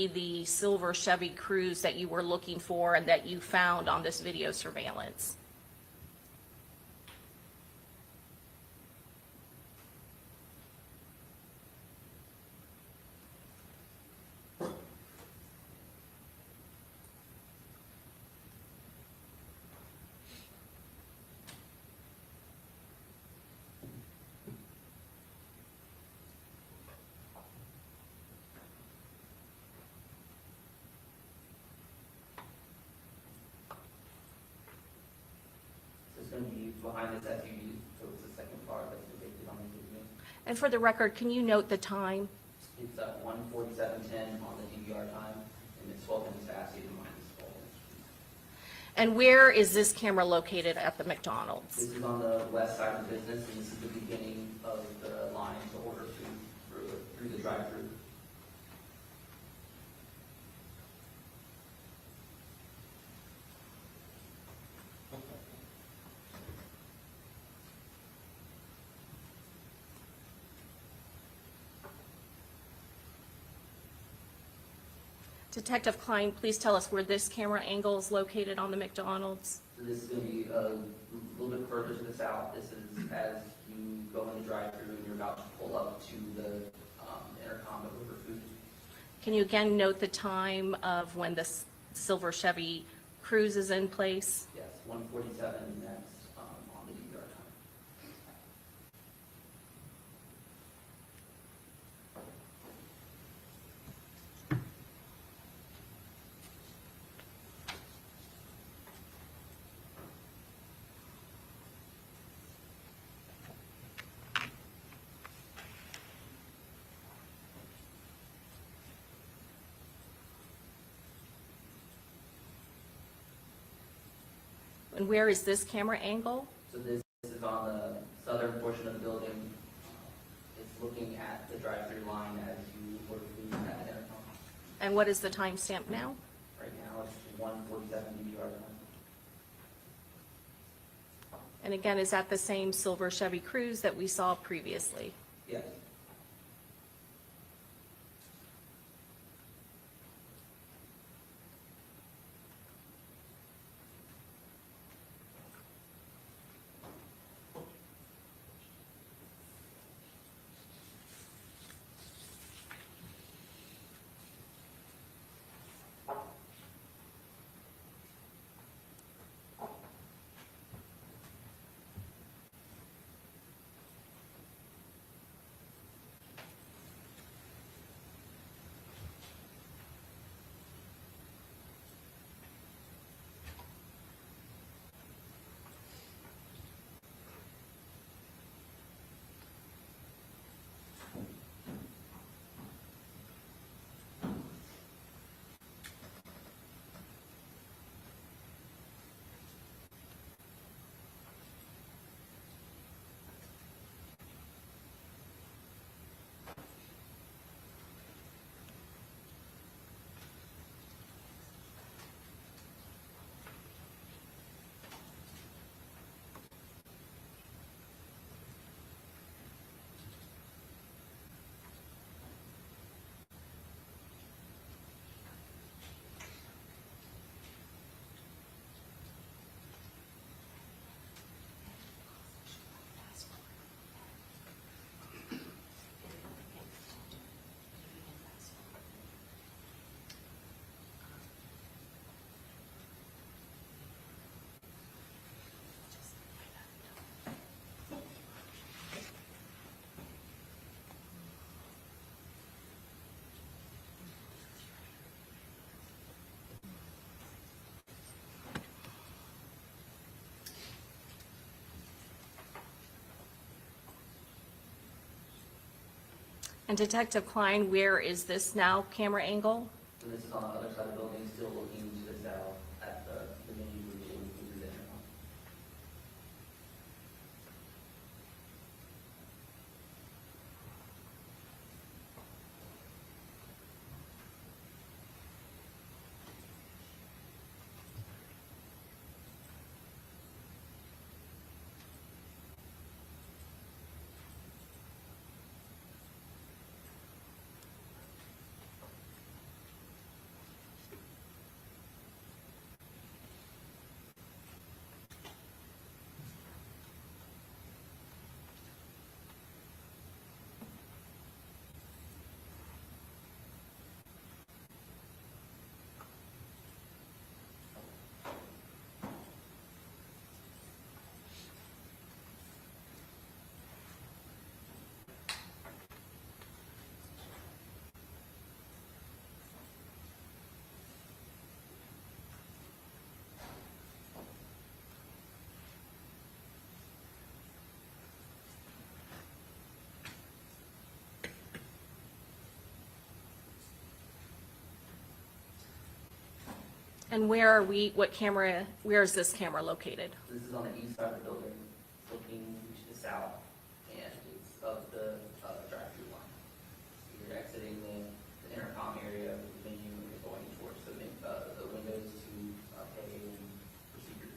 the silver Chevy Cruze that you were looking for and that you found on this video surveillance? Going to be behind this SUV, so it's the second car that's depicted on the video. And for the record, can you note the time? It's 1:47:10 on the DVR time, and it's 12 minutes past 8 minus 12 minutes. And where is this camera located at the McDonald's? This is on the west side of the business, and this is the beginning of the line to order food through the drive-thru. Detective Klein, please tell us where this camera angle is located on the McDonald's. So this is going to be a little bit further to the south. This is as you go in the drive-thru and you're about to pull up to the intercom to order food. Can you again note the time of when the silver Chevy Cruze is in place? Yes, 1:47 next on the DVR time. And where is this camera angle? So this is on the southern portion of the building. It's looking at the drive-thru line as you order food at the intercom. And what is the timestamp now? Right now it's 1:47 DVR time. And again, is that the same silver Chevy Cruze that we saw previously? Yes. And Detective Klein, where is this now camera angle? So this is on the other side of the building, still looking to the south at the menu room through the intercom. And where is this camera located? This is on the east side of the building, looking to the south, and it's of the drive-through line. You're exiting the intercom area of the venue and you're going towards the windows to pay and procedure.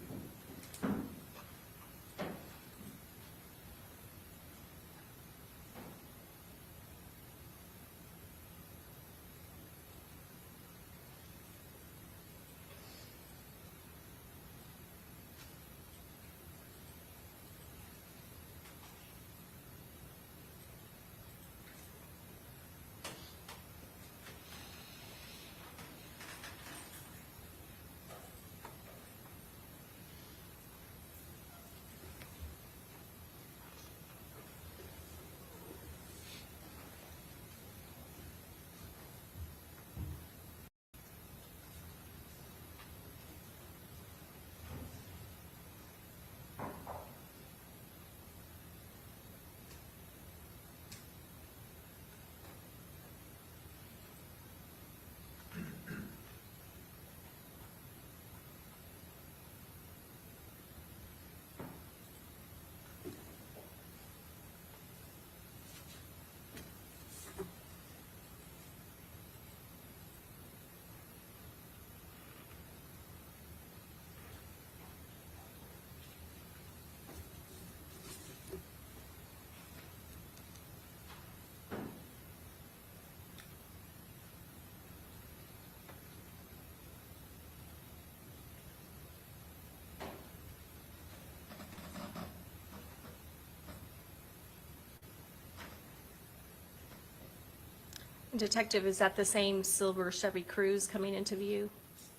Detective, is that the same silver Chevy Cruze coming into view?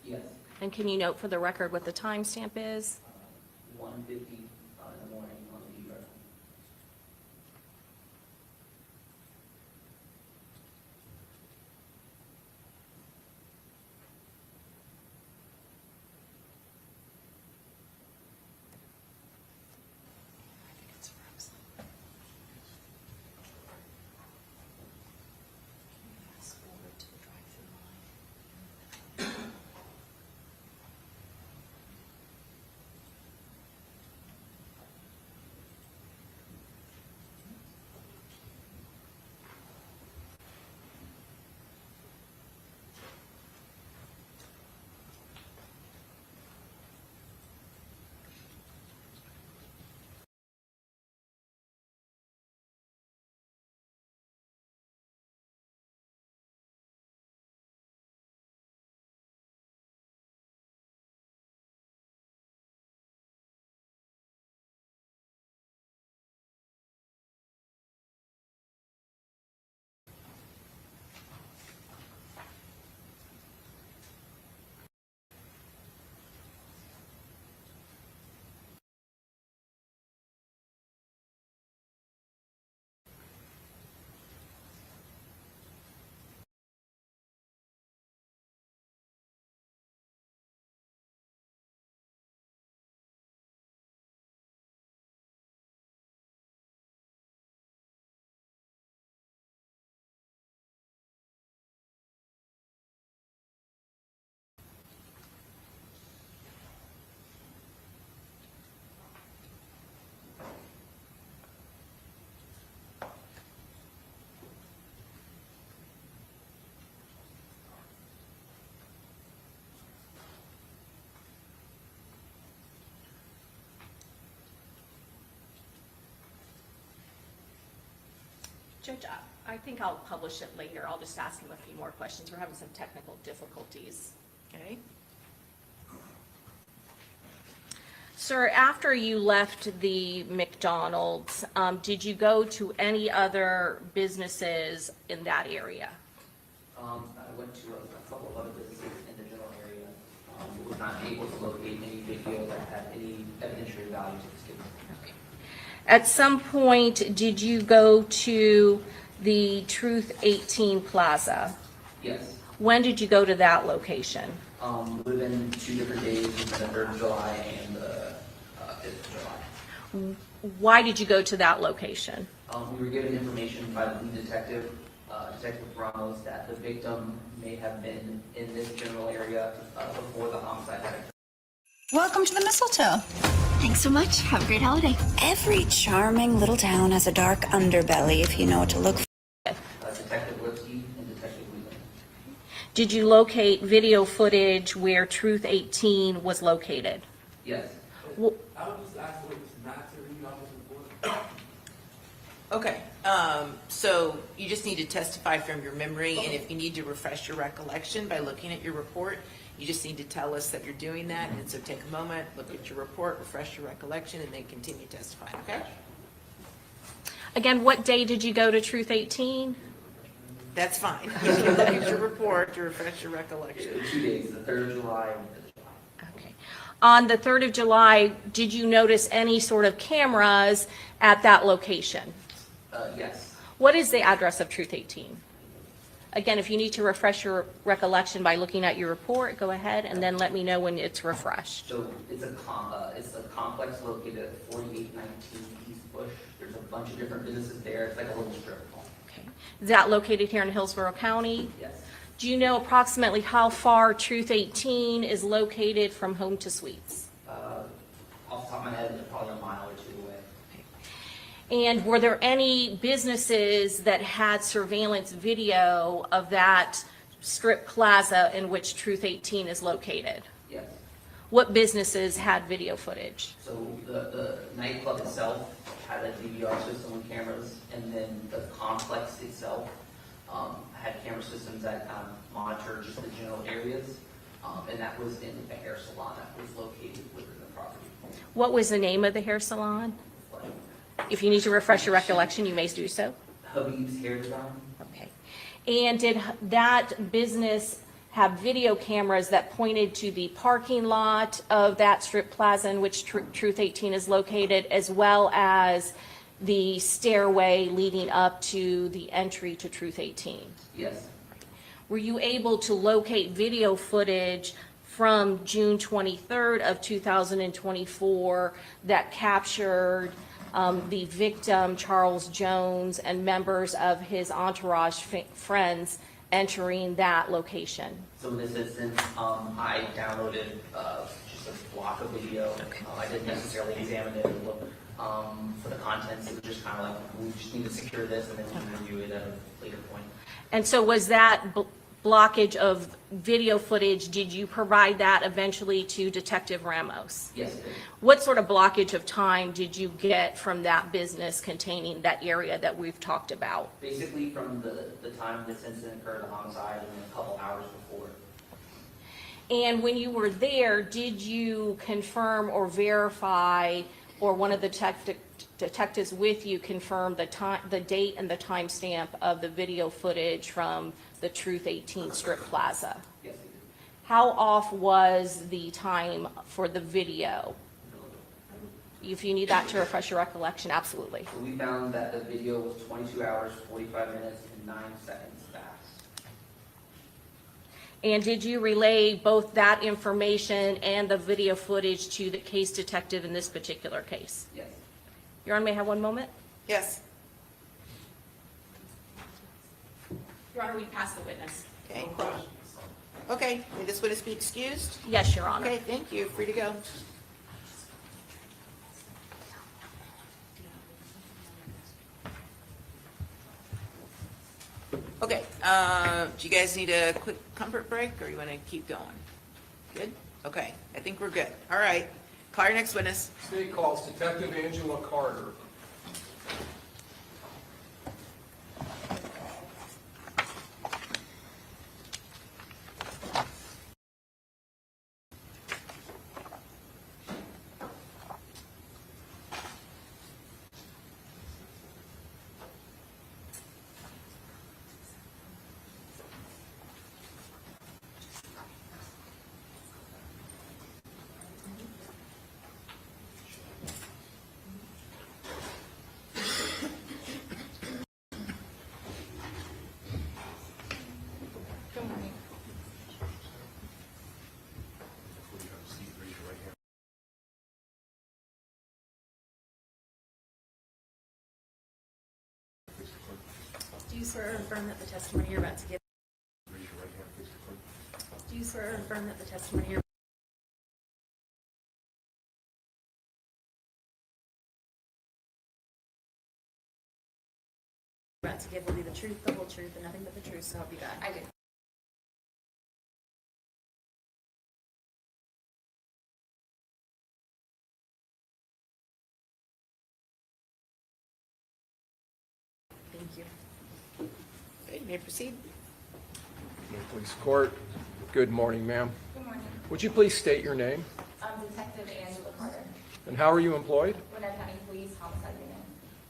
Yes, And can you note for the record what the timestamp is? 1:50 in the morning on the E road. Judge, I think I'll publish it later. I'll just ask him a few more questions. We're having some technical difficulties. Okay? Sir, after you left the McDonald's, did you go to any other businesses in that area? I went to a couple of other businesses in the general area, but was not able to locate any video that had any evidentiary value to this case. Okay. At some point, did you go to the Truth 18 Plaza? Yes, When did you go to that location? within 2 different days, the 3rd of July and the 5th of July. Why did you go to that location? We were given information by the lead detective, Detective Ramos, that the victim may have been in this general area before the homicide had occurred. Welcome to the mistletoe. Thanks so much. Have a great holiday. Every charming little town has a dark underbelly if you know what to look for. Detective Lipsky and Detective Wheeler. Did you locate video footage where Truth 18 was located? Yes. Well, I would just ask witness not to read off his report. Okay, so you just need to testify from your memory, and if you need to refresh your recollection by looking at your report, you just need to tell us that you're doing that, and so take a moment, look at your report, refresh your recollection, and then continue testifying, okay? again, what day did you go to Truth 18? That's fine. You can look at your report to refresh your recollection. 2 days, the 3rd of July and the 5th of July. Okay. On the 3rd of July, did you notice any sort of cameras at that location? Yes. What is the address of Truth 18? Again, if you need to refresh your recollection by looking at your report, go ahead and then let me know when it's refreshed. So it's a complex located at 4819 East Bush. There's a bunch of different businesses there. It's like a little strip mall. Okay. Is that located here in Hillsborough County? Yes. Do you know approximately how far Truth 18 is located from Home to Suites? Off the top of my head, it's probably a mile or 2 away. And were there any businesses that had surveillance video of that strip plaza in which Truth 18 is located? Yes. What businesses had video footage? So the nightclub itself had a DVR system with cameras, and then the complex itself had camera systems that monitored just the general areas, and that was in the hair salon that was located within the property. What was the name of the hair salon? If you need to refresh your recollection, you may do so. Habib's Hair Design. Okay. And did that business have video cameras that pointed to the parking lot of that strip plaza in which Truth 18 is located, as well as the stairway leading up to the entry to Truth 18? Yes. Were you able to locate video footage from June 23rd of 2024 that captured the victim, Charles Jones, and members of his entourage friends entering that location? So in this instance, I downloaded just a block of video. I didn't necessarily examine it and look for the contents. It was just kind of like, we just need to secure this, and then we can review it at a later point. And so was that blockage of video footage, did you provide that eventually to Detective Ramos? Yes, it is. What sort of blockage of time did you get from that business containing that area that we've talked about? Basically from the time this incident occurred, the homicide, and a couple hours before. And when you were there, did you confirm or verify, or one of the detectives with you confirm the date and the timestamp of the video footage from the Truth 18 strip plaza? Yes, it is. How off was the time for the video? If you need that to refresh your recollection, absolutely. So we found that the video was 22 hours, 45 minutes, and 9 seconds fast. And did you relay both that information and the video footage to the case detective in this particular case? Yes. Your Honor, may I have one moment? Yes, Your Honor, we pass the witness. okay. Okay, may this witness be excused? Yes, Your Honor. Okay, thank you, free to go. Okay, do you guys need a quick comfort break, or you want to keep going? Good? Okay, I think we're good. All right, call your next witness. State calls Detective Angela Carter. Do you swear or affirm that the testimony you're about to give? Raise your right hand. you swear or affirm that the testimony you're about to give will be the truth, the whole truth, and nothing but the truth, so help you God? I do. Thank you. Okay, you may proceed. Police Court, good morning, ma'am. Good morning. Would you please state your name? I'm Detective Angela Carter, And how are you employed? Gwinnett County Police Homicide Unit,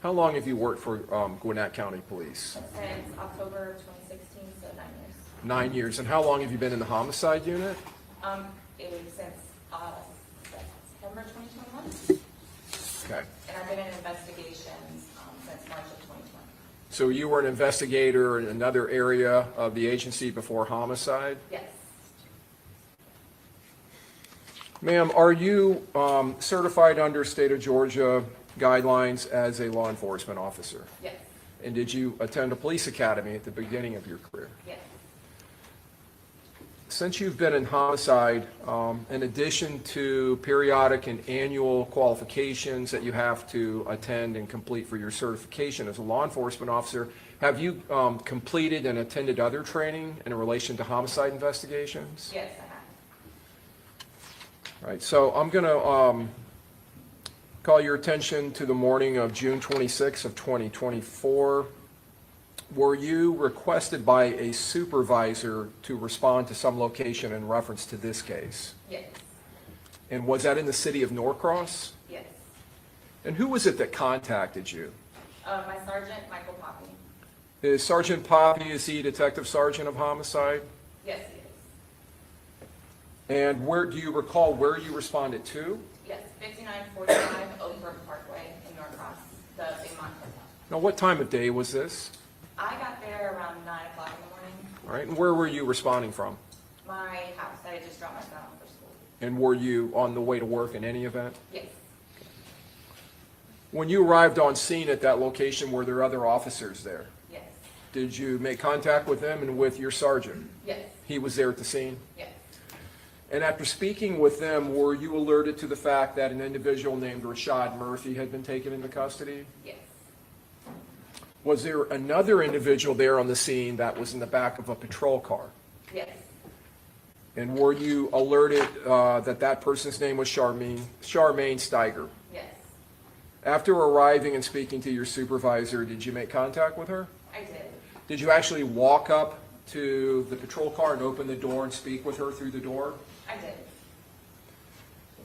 How long have you worked for Gwinnett County Police? since October of 2016, so 9 years. 9 years. And how long have you been in the homicide unit? Since September 2021, Okay. and I've been in investigations since March of 2020. So you were an investigator in another area of the agency before homicide? Yes, Ma'am, are you certified under state of Georgia guidelines as a law enforcement officer? yes, And did you attend a police academy at the beginning of your career? yes. Since you've been in homicide, in addition to periodic and annual qualifications that you have to attend and complete for your certification as a law enforcement officer, have you completed and attended other training in relation to homicide investigations? Yes, I have. Right, so I'm going to call your attention to the morning of June 26th of 2024. Were you requested by a supervisor to respond to some location in reference to this case? Yes, And was that in the city of Norcross? yes. And who was it that contacted you? My sergeant, Michael Poppy. Is Sergeant Poppy, is he Detective Sergeant of Homicide? Yes, he is. And where, do you recall where you responded to? Yes, 5945 Oak Brook Parkway in Norcross, the Fremont Hotel. Now, what time of day was this? I got there around 9 o'clock in the morning. All right, and where were you responding from? My house, I had just dropped my son off for school. And were you on the way to work in any event? Yes, When you arrived on scene at that location, were there other officers there? yes, Did you make contact with them and with your sergeant? yes, He was there at the scene? yes, And after speaking with them, were you alerted to the fact that an individual named Rashad Murphy had been taken into custody? yes, Was there another individual there on the scene that was in the back of a patrol car? yes, And were you alerted that that person's name was Charmaine Steiger? yes. After arriving and speaking to your supervisor, did you make contact with her? I did. Did you actually walk up to the patrol car and open the door and speak with her through the door? I did.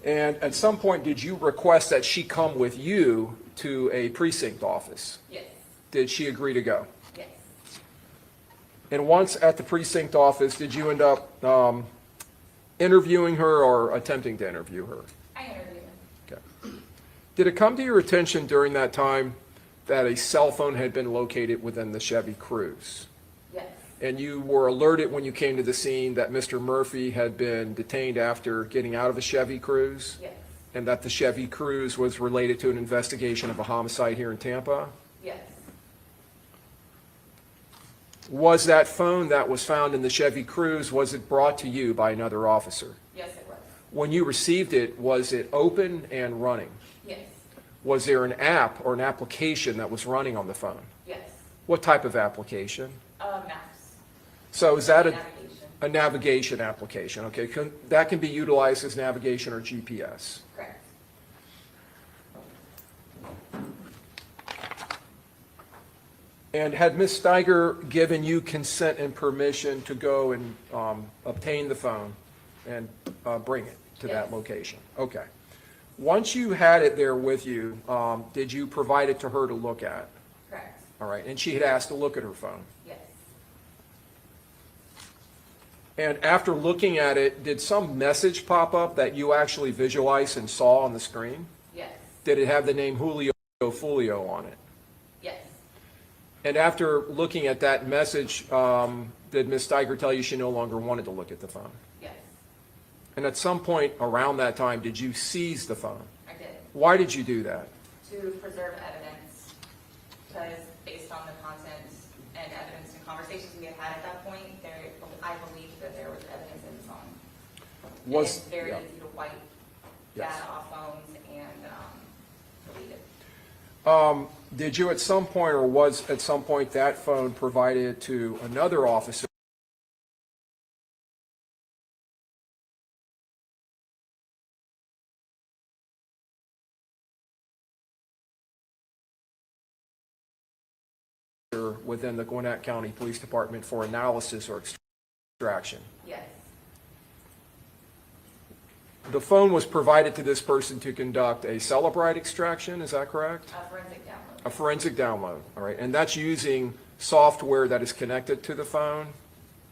And at some point, did you request that she come with you to a precinct office? Yes, Did she agree to go? yes, And once at the precinct office, did you end up interviewing her or attempting to interview her? I interviewed him. Okay. Did it come to your attention during that time that a cell phone had been located within the Chevy Cruze? Yes, And you were alerted when you came to the scene that Mr. Murphy had been detained after getting out of a Chevy Cruze? yes, And that the Chevy Cruze was related to an investigation of a homicide here in Tampa? yes, Was that phone that was found in the Chevy Cruze, was it brought to you by another officer? yes, it was. When you received it, was it open and running? Yes, Was there an app or an application that was running on the phone? yes. What type of application? Maps. So is that Navigation. a navigation application? Okay, that can be utilized as navigation or GPS. Correct. And had Ms. Steiger given you consent and permission to go and obtain the phone and bring it to that Yes. location? Okay. Once you had it there with you, did you provide it to her to look at? Correct. All right, and she had asked to look at her phone. Yes, And after looking at it, did some message pop up that you actually visualized and saw on the screen? yes, Did it have the name Julio Foolio on it? yes, And after looking at that message, did Ms. Steiger tell you she no longer wanted to look at the phone? yes. And at some point around that time, did you seize the phone? I did. Why did you do that? To preserve evidence, because based on the content and evidence and conversations we had at that point, I believed that there was evidence in the song. And Was- it's very yeah. easy to wipe Yes. data off phones and delete it. Did you at some point, or was at some point that phone provided to another officer? Within the Gwinnett County Police Department for analysis or extraction? Yes, The phone was provided to this person to conduct a Celebrite extraction, is that correct? a forensic download. A forensic download, all right, and that's using software that is connected to the phone?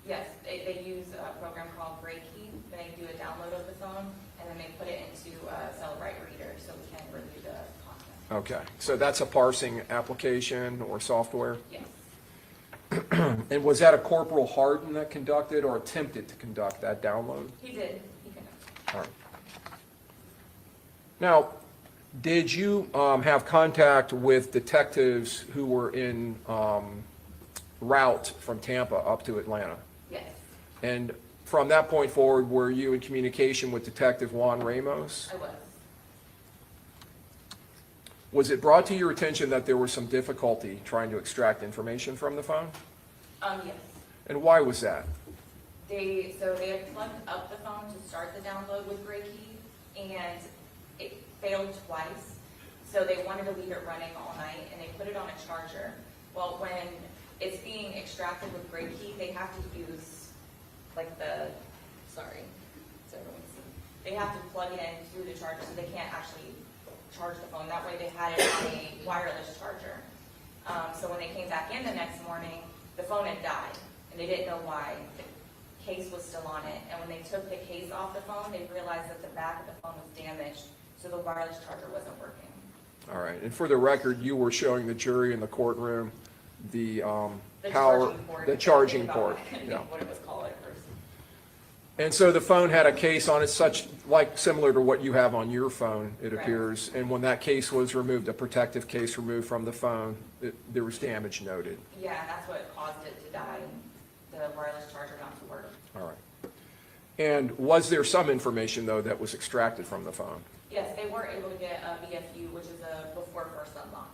Yes, they use a program called Breakkey. They do a download of the phone, and then they put it into a Celebrite reader so we can review the content. Okay, so that's a parsing application or software? Yes, And was that a Corporal Harden that conducted or attempted to conduct that download? he did. He can. All right. Now, did you have contact with detectives who were in route from Tampa up to Atlanta? Yes, And from that point forward, were you in communication with Detective Juan Ramos? I was. Was it brought to your attention that there was some difficulty trying to extract information from the phone? Yes. And why was that? They had plugged up the phone to start the download with Breakkey, and it failed twice. So they wanted to leave it running all night, and they put it on a charger. Well, when it's being extracted with Breakkey, they have to use like so everyone can see. They have to plug it in through the charger, so they can't actually charge the phone. That way they had it on a wireless charger. So when they came back in the next morning, the phone had died, and they didn't know why. The case was still on it, and when they took the case off the phone, they realized that the back of the phone was damaged, so the wireless charger wasn't working. All right, and for the record, you were showing the jury in the courtroom the The power, charging port. the charging I port. couldn't Yeah. think what it was called at first. And so the phone had a case on it, similar to what you have on your phone, it Correct. appears. And when that case was removed, a protective case removed from the phone, there was damage noted. Yeah, and that's what caused it to die, and the wireless charger not to work. All right. And was there some information, though, that was extracted from the phone? Yes, they were able to get a BFU, which is a before first unlock.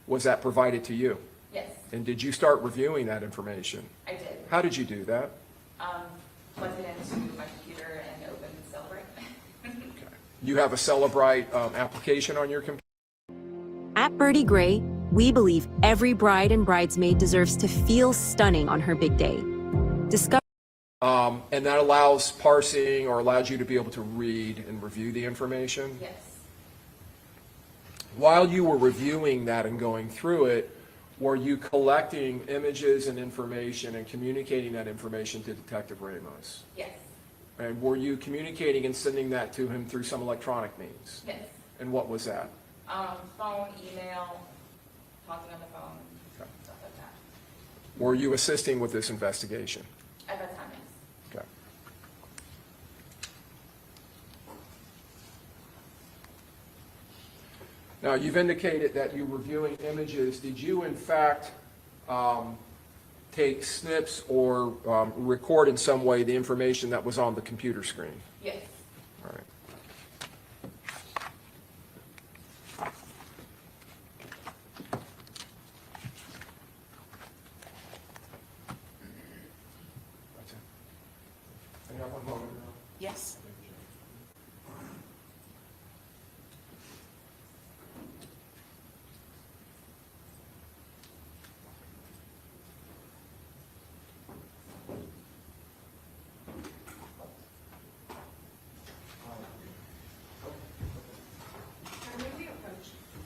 Was that provided to you? Yes, And did you start reviewing that information? I did. How did you do that? Plugged it into my computer and opened Celebrate. You have a Celebrite application on your computer? At Birdie Gray, we believe every bride and bridesmaid deserves to feel stunning on her big day. Discover And that allows parsing or allows you to be able to read and review the information? Yes. While you were reviewing that and going through it, were you collecting images and information and communicating that information to Detective Ramos? Yes. And were you communicating and sending that to him through some electronic means? Yes. And what was that? Phone, email, talking on the phone, Okay. stuff like that. Were you assisting with this investigation? At that time, yes. Okay. Now, you've indicated that you're reviewing images. Did you, in fact, take snips or record in some way the information that was on the computer screen? Yes. All right. That's it. I got one moment. Yes.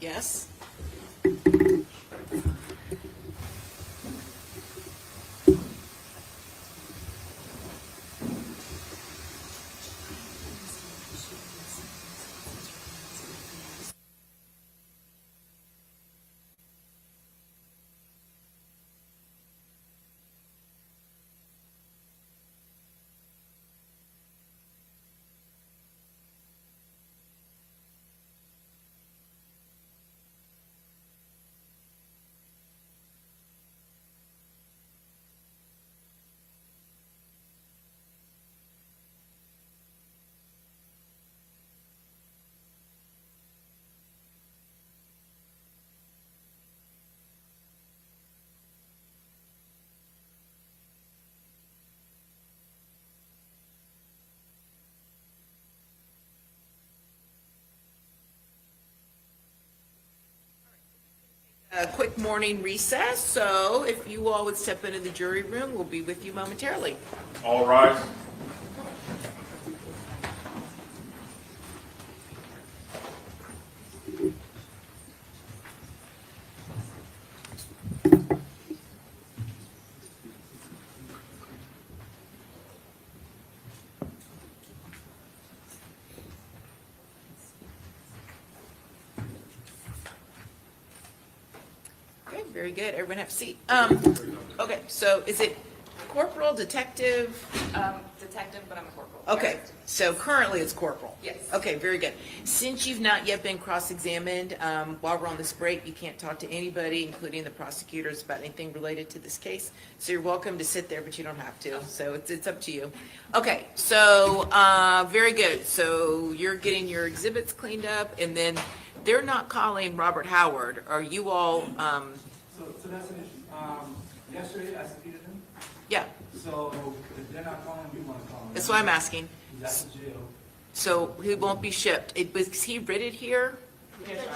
Yes. a quick morning recess, so if you all would step into the jury room, we'll be with you momentarily. All rise. Okay, very good. Everyone have a seat. Okay, so is it corporal, detective? Detective, but I'm a corporal. Okay, so currently it's corporal? Yes. Okay, very good. Since you've not yet been cross-examined, while we're on this break, you can't talk to anybody, including the prosecutors, about anything related to this case. So you're welcome to sit there, but you don't have to, so it's up to you. Okay, so, very good. So you're getting your exhibits cleaned up, and then they're not calling Robert Howard. Are you all, So that's an issue. Yesterday, I subpoenaed him, yeah, so if they're not calling, we want to call him. that's what I'm asking. He's at the jail. So he won't be shipped. Was he written here? Yes, sir.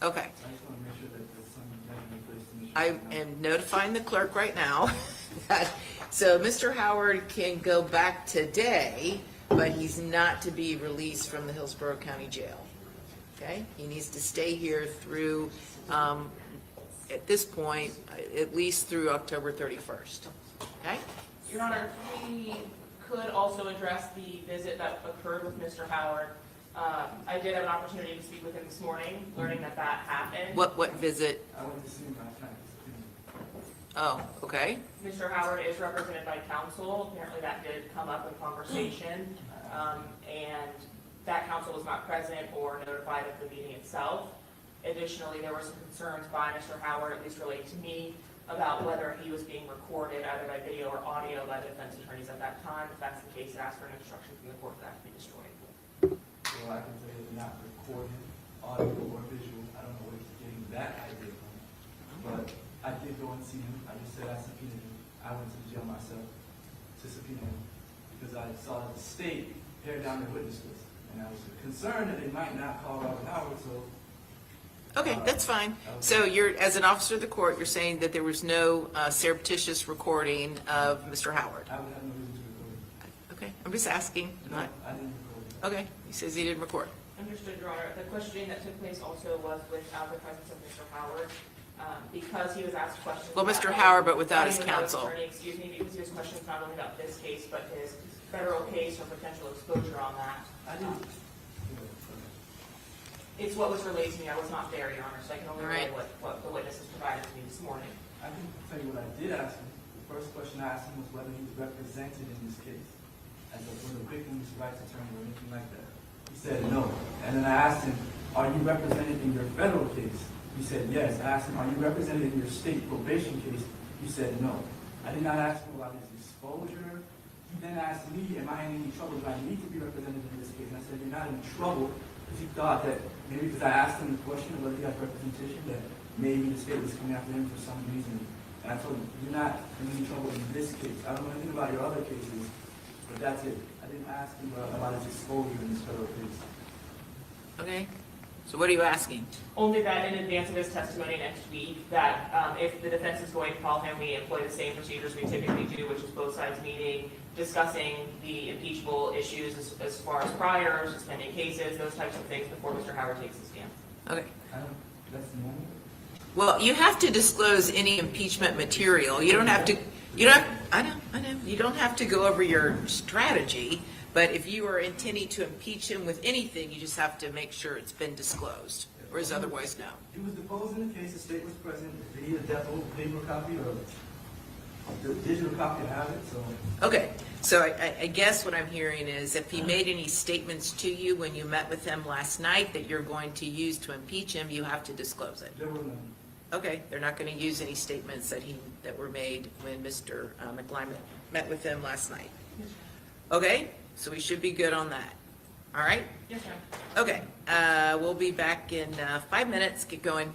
Okay. I just want to make sure that there's some measurement placed in the. I am notifying the clerk right now. So Mr. Howard can go back today, but he's not to be released from the Hillsborough County Jail. Okay? He needs to stay here through, at this point, at least through October 31st. Okay? Your Honor, we could also address the visit that occurred with Mr. Howard. I did have an opportunity to speak with him this morning, learning that that happened. What visit? I went to see him last night. Oh, okay. Mr. Howard is represented by counsel. Apparently that did come up in conversation. And that counsel was not present or notified of the meeting itself. Additionally, there were some concerns by Mr. Howard, at least related to me, about whether he was being recorded either by video or audio by the defense attorneys at that time. If that's the case, ask for an instruction from the court for that to be destroyed. Well, I can tell you they're not recording audio or visual. I don't know where he's getting that idea from. But I did go and see him. I just said I subpoenaed him. I went to the jail myself to subpoena him because I saw the state pare down their witness list. And I was concerned that they might not call Robert Howard, so. Okay, that's fine. So you're, as an officer of the court, you're saying that there was no surreptitious recording of Mr. Howard? I would have no reason to record it. Okay, I'm just asking. No, I didn't record it. Okay, he says he didn't record. Understood, Your Honor. The questioning that took place also was without the presence of Mr. Howard, because he was asked questions. Well, about- Mr. Howard, but without his without counsel. attorney, excuse me, because he was questions not only about this case, but his federal case or potential exposure on that. I didn't. It's what was relayed to me. I was not there, Your Honor, so I can only All relay right. what the witnesses provided to me this morning. I can tell you what I did ask him. The first question I asked him was whether he was represented in this case as one of the victims' rights attorney or anything like that. He said no. And then I asked him, are you represented in your federal case? He said yes. I asked him, are you represented in your state probation case? He said no. I did not ask him about his exposure. He then asked me, am I in any trouble? Do I need to be represented in this case? And I said, you're not in trouble, because he thought that maybe because I asked him the question of whether he has representation, that maybe the state was coming after him for some reason. And I told him, you're not in any trouble in this case. I don't know anything about your other cases, but that's it. I didn't ask him about his exposure in this federal case. Okay, so what are you asking? Only that in advance of his testimony next week, that if the defense is going to call him, we employ the same procedures we typically do, which is both sides meeting, discussing the impeachable issues as far as priors, suspending cases, those types of things before Mr. Howard takes his stand. Okay. That's normal. Well, you have to disclose any impeachment material. You don't have to, I know, you don't have to go over your strategy, but if you are intending to impeach him with anything, you just have to make sure it's been disclosed, whereas otherwise, no. He was deposed in the case, the state was present. Did he need a death row paper copy or the digital copy to have it? So Okay, so I guess what I'm hearing is if he made any statements to you when you met with him last night that you're going to use to impeach him, you have to disclose it. there were none. Okay, they're not going to use any statements that were made when Mr. McLean met with him last night. Okay, so we should be good on that. All right? Yes, ma'am. Okay, we'll be back in 5 minutes. Get going.